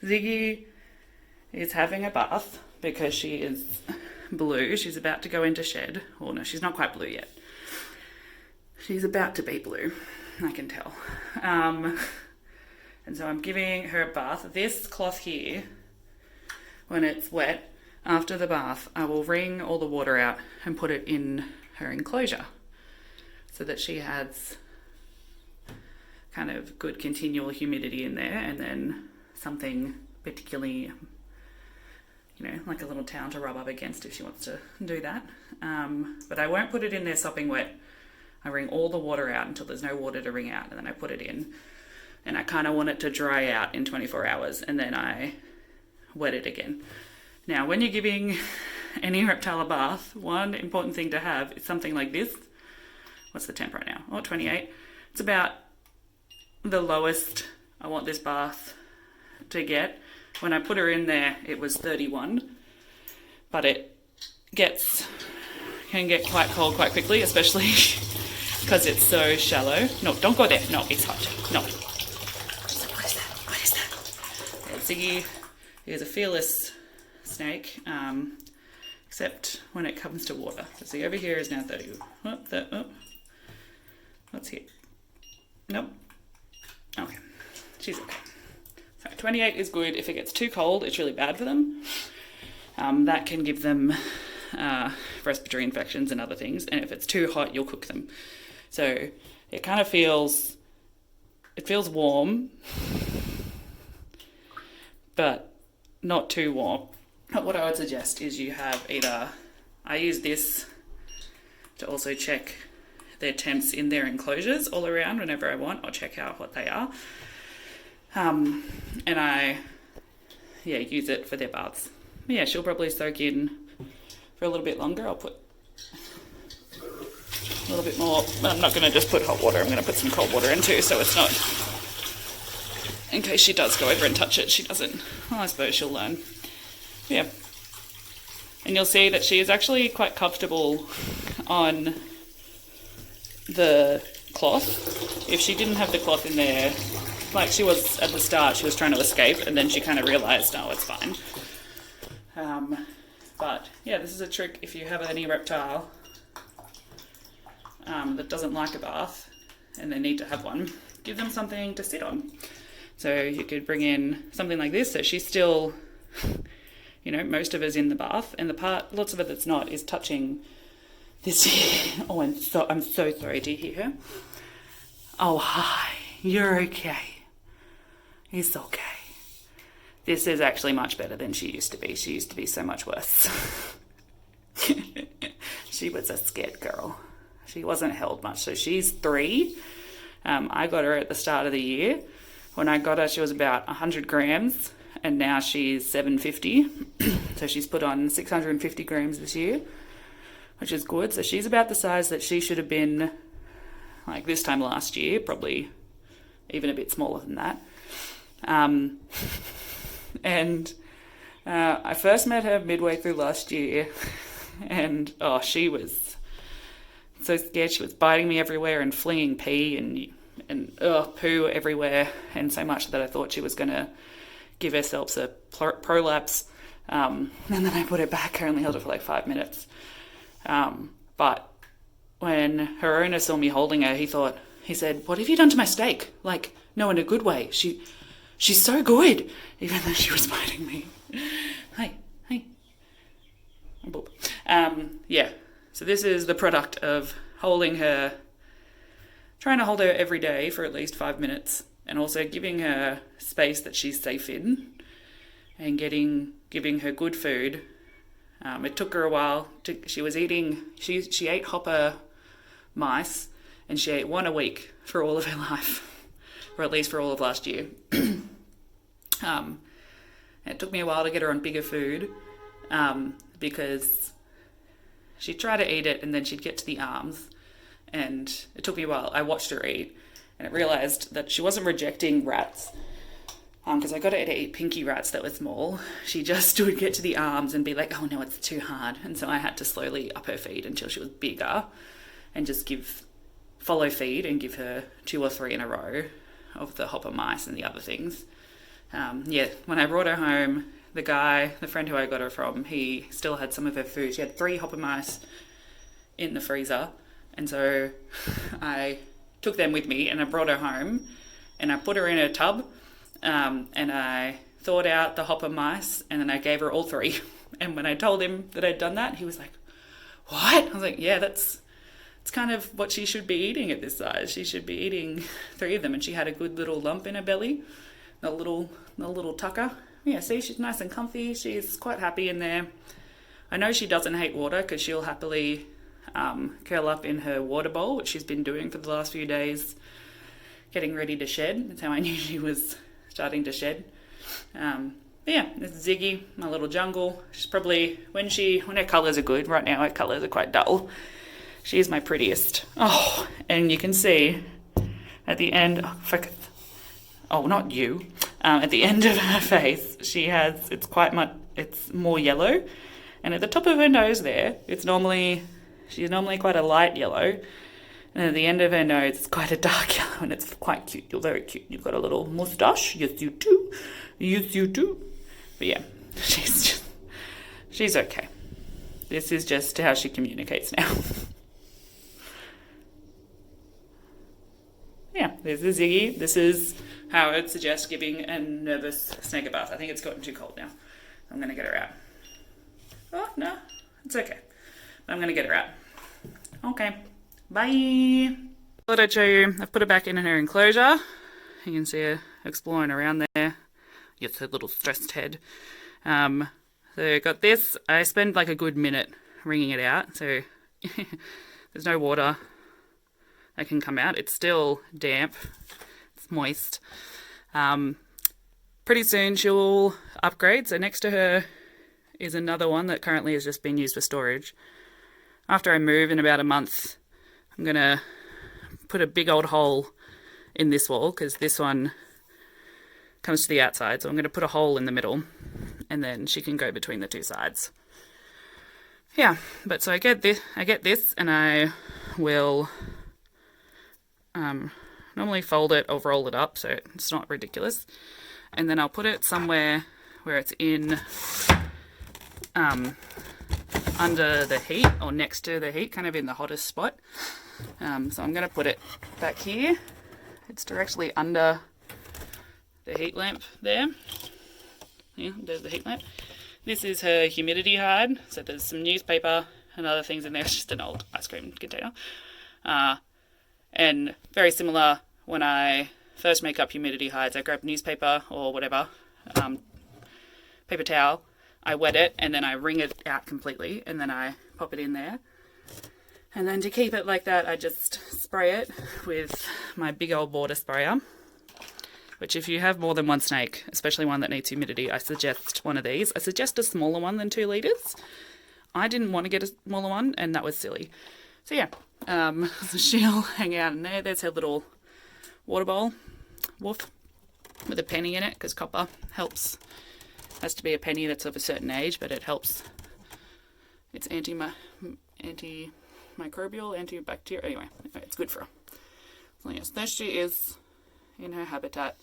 Ziggy is having a bath because she is blue. She's about to go into shed. Oh no, she's not quite blue yet. She's about to be blue, I can tell. And so I'm giving her a bath. This cloth here, when it's wet, after the bath, I will wring all the water out and put it in her enclosure so that she has kind of good continual humidity in there, and then something particularly, like a little towel to rub up against if she wants to do that. But I won't put it in there sopping wet. I wring all the water out until there's no water to wring out, and then I put it in. And I kind of want it to dry out in 24 hours, and then I wet it again. Now, when you're giving any reptile a bath, one important thing to have is something like this. What's the temp right now? 28. It's about the lowest I want this bath to get. When I put her in there, it was 31, but it can get quite cold quite quickly, especially because it's so shallow. No, don't go there. No, it's hot. No. What is that? Yeah, Ziggy is a fearless snake, except when it comes to water. So see, over here is now 30. What's here? Nope. Okay, she's okay. So 28 is good. If it gets too cold, it's really bad for them. That can give them respiratory infections and other things. And if it's too hot, you'll cook them. So it kind of feels warm, but not too warm. But what I would suggest is you have I use this to also check their temps in their enclosures all around whenever I want. I'll check out what they are. And I use it for their baths. Yeah, she'll probably soak in for a little bit longer. I'll put a little bit more. I'm not going to just put hot water. I'm going to put some cold water in too, so it's not, in case she does go over and touch it, she doesn't. Well, I suppose she'll learn. Yeah. And you'll see that she is actually quite comfortable on the cloth. If she didn't have the cloth in there, like she was at the start, she was trying to escape, and then she kind of realised, no, it's fine. But yeah, this is a trick if you have any reptile that doesn't like a bath and they need to have one. Give them something to sit on. So you could bring in something like this, so she's still, most of it's in the bath, and the part, lots of it that's not, is touching this here. Oh, I'm so sorry to hear her. Oh, hi, you're okay. It's okay. This is actually much better than she used to be. She used to be so much worse. She was a scared girl. She wasn't held much. So she's 3. I got her at the start of the year. When I got her, she was about 100 grams, and now she's 750. So she's put on 650 grams this year, which is good. So she's about the size that she should have been like this time last year, probably even a bit smaller than that. And I first met her midway through last year, and she was so scared. She was biting me everywhere and flinging pee and poo everywhere, and so much that I thought she was going to give herself a prolapse. And then I put it back. I only held it for like 5 minutes. But when her owner saw me holding her, he said, "What have you done to my steak?" Like, no, in a good way. She's so good, even though she was biting me. Hey. Boop. Yeah. So this is the product of trying to hold her every day for at least 5 minutes, and also giving her space that she's safe in, and giving her good food. It took her a while. She ate hopper mice, and she ate one a week for all of her life, or at least for all of last year. It took me a while to get her on bigger food, because she'd try to eat it and then she'd get to the arms, and it took me a while. I watched her eat, and I realised that she wasn't rejecting rats, because I got her to eat pinky rats that were small. She just would get to the arms and be like, oh no, it's too hard. And so I had to slowly up her feed until she was bigger, and just follow feed and give her 2 or 3 in a row of the hopper mice and the other things. Yeah, when I brought her home, the friend who I got her from, he still had some of her food. She had 3 hopper mice in the freezer, and so I took them with me and I brought her home and I put her in a tub, and I thawed out the hopper mice, and then I gave her all 3. And when I told him that I'd done that, he was like, "What?" I was like, "Yeah, it's kind of what she should be eating at this size. She should be eating 3 of them." And she had a good little lump in her belly, a little tucker. Yeah, see, she's nice and comfy. She's quite happy in there. I know she doesn't hate water because she'll happily curl up in her water bowl, which she's been doing for the last few days, getting ready to shed. That's how I knew she was starting to shed. Yeah, this is Ziggy, my little jungle. She's probably, when her colours are good, right now her colours are quite dull, she's my prettiest. Oh, and you can see at the end, not you, at the end of her face, it's more yellow. And at the top of her nose there, she's normally quite a light yellow. And at the end of her nose, it's quite a dark yellow, and it's quite cute. You're very cute. You've got a little moustache. Yes, you do. Yes, you do. But yeah, she's okay. This is just how she communicates now. Yeah, this is Ziggy. This is how I would suggest giving a nervous snake a bath. I think it's gotten too cold now. I'm going to get her out. Oh, no, it's okay. I'm going to get her out. Okay, bye. Thought I'd show you, I've put her back in her enclosure. You can see her exploring around there. Yes, her little stressed head. So I got this. I spent like a good minute wringing it out. So there's no water that can come out. It's still damp. It's moist. Pretty soon she'll upgrade. So next to her is another one that currently has just been used for storage. After I move in about a month, I'm going to put a big old hole in this wall because this one comes to the outside. So I'm going to put a hole in the middle and then she can go between the 2 sides. Yeah, but so I get this and I will normally fold it or roll it up so it's not ridiculous. And then I'll put it somewhere where it's in under the heat or next to the heat, kind of in the hottest spot. So I'm going to put it back here. It's directly under the heat lamp there. Yeah, there's the heat lamp. This is her humidity hide. So there's some newspaper and other things in there. It's just an old ice cream container. And very similar, when I first make up humidity hides, I grab newspaper or whatever, paper towel, I wet it and then I wring it out completely and then I pop it in there. And then to keep it like that, I just spray it with my big old water sprayer, which if you have more than one snake, especially one that needs humidity, I suggest one of these. I suggest a smaller one than 2 litres. I didn't want to get a smaller one and that was silly. So yeah, so she'll hang out in there. There's her little water bowl, woof, with a penny in it because copper helps. Has to be a penny that's of a certain age, but it helps. It's antimicrobial, antibacterial. Anyway, it's good for her. So yes, there she is in her habitat.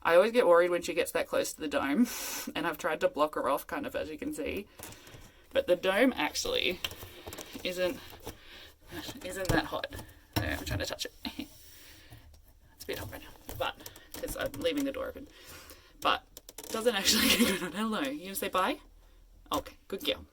I always get worried when she gets that close to the dome, and I've tried to block her off, kind of, as you can see. But the dome actually isn't that hot. I'm trying to touch it. It's a bit hot right now, but because I'm leaving the door open. But it doesn't actually get good on. Hello, you gonna say bye? Okay, good girl.